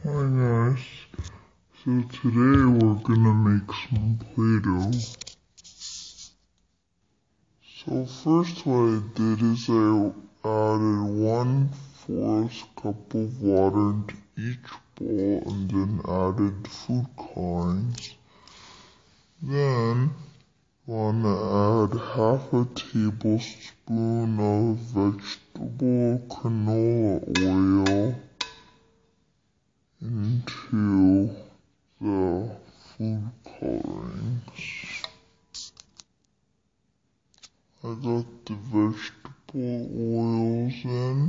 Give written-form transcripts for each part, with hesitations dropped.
Hi guys, so today we're gonna make some Play-Doh. So first what I did is I added 1/4 cup of water into each bowl and then added food colorings. Then wanna add half a tablespoon of vegetable canola oil into the food colorings. I got the vegetable oils in.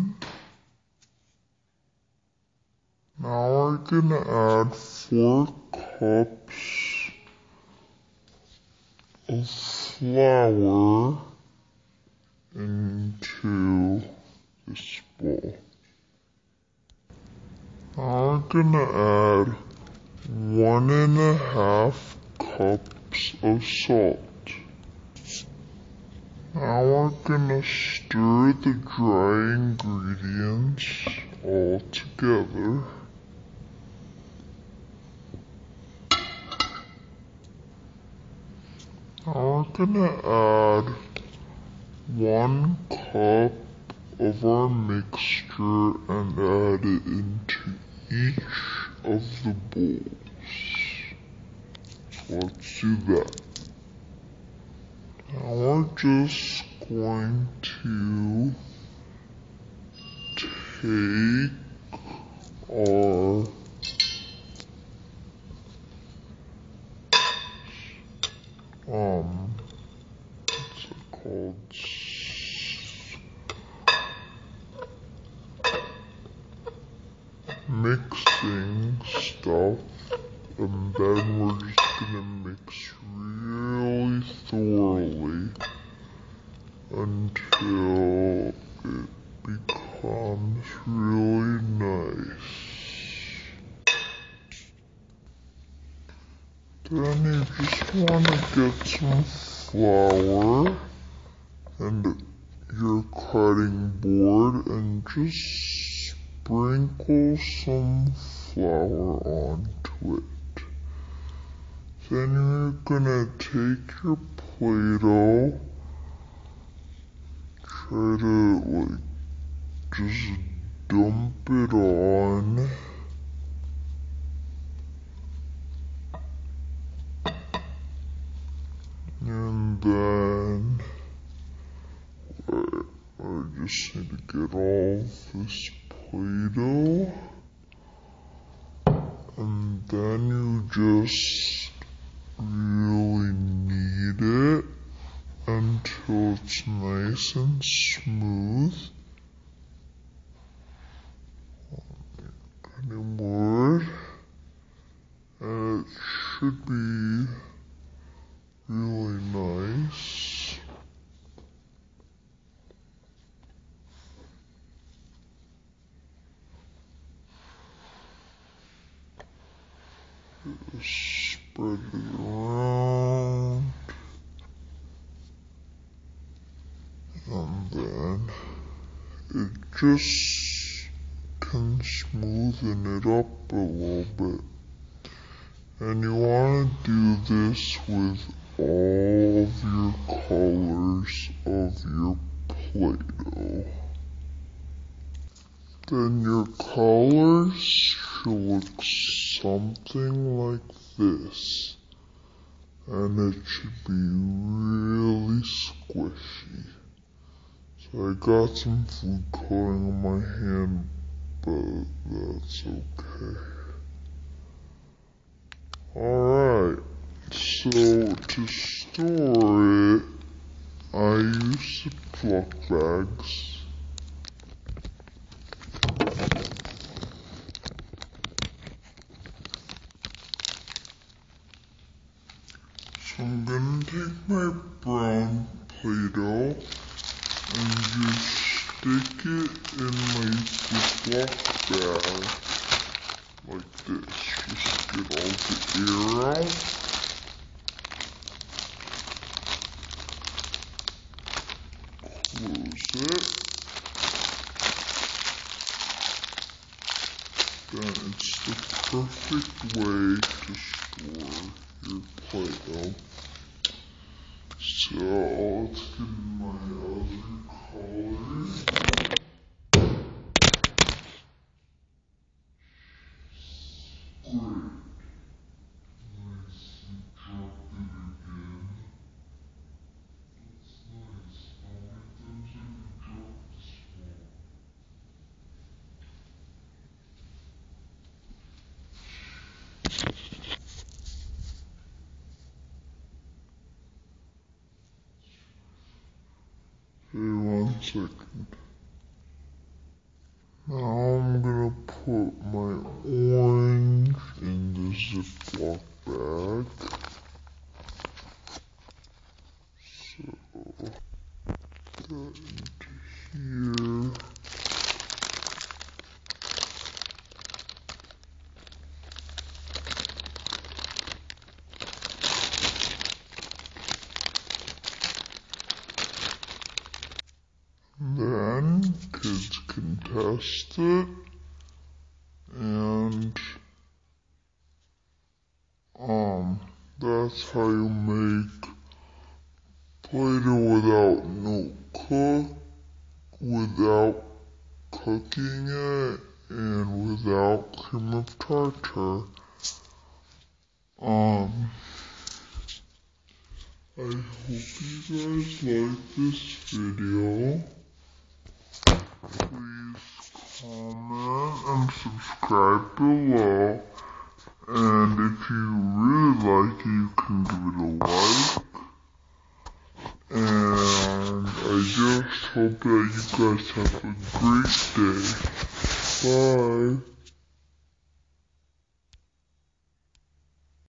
Now we're gonna add 4 cups of flour into this bowl. Now we're gonna add 1½ cups of salt. Now we're gonna stir the dry ingredients all together. Now we're gonna add 1 cup of our mixture and add it into each of the bowls. Let's do that. Now we're just going to take our what's it called? Mixing stuff, and then we're just gonna mix really thoroughly until it becomes really nice. Then you just want to get some flour and your cutting board and just sprinkle some flour onto it. Then you're gonna take your Play-Doh, try to just dump it on. And then I just need to get all this Play-Doh. And then you just really knead it until it's nice and smooth. Cutting board. And it should be really nice. Just spread it around. And then it just can smoothen it up a little bit. And you want to do this with all of your colors of your Play-Doh. Then your colors should look something like this. And it should be really squishy. So I got some food coloring on my hand, but that's okay. Alright, so to store it, I use Ziploc bags. So I'm gonna take my brown Play-Doh and just stick it in my Ziploc bag like this. Just get all the air out. Close it. then it's the perfect way to store your Play-Doh. So let's get my other color. Great. Nice, and drop it again. That's nice. How many times have you dropped this one? Hey, 1 second. Now I'm gonna put my orange in the Ziploc bag. So, that into here. Then kids can test it, and that's how you make Play-Doh without cooking it, and without cream of tartar. I hope you guys like this video. Please comment and subscribe below. And if you really like it, you can give it a like. And I just hope that you guys have a great day. Bye.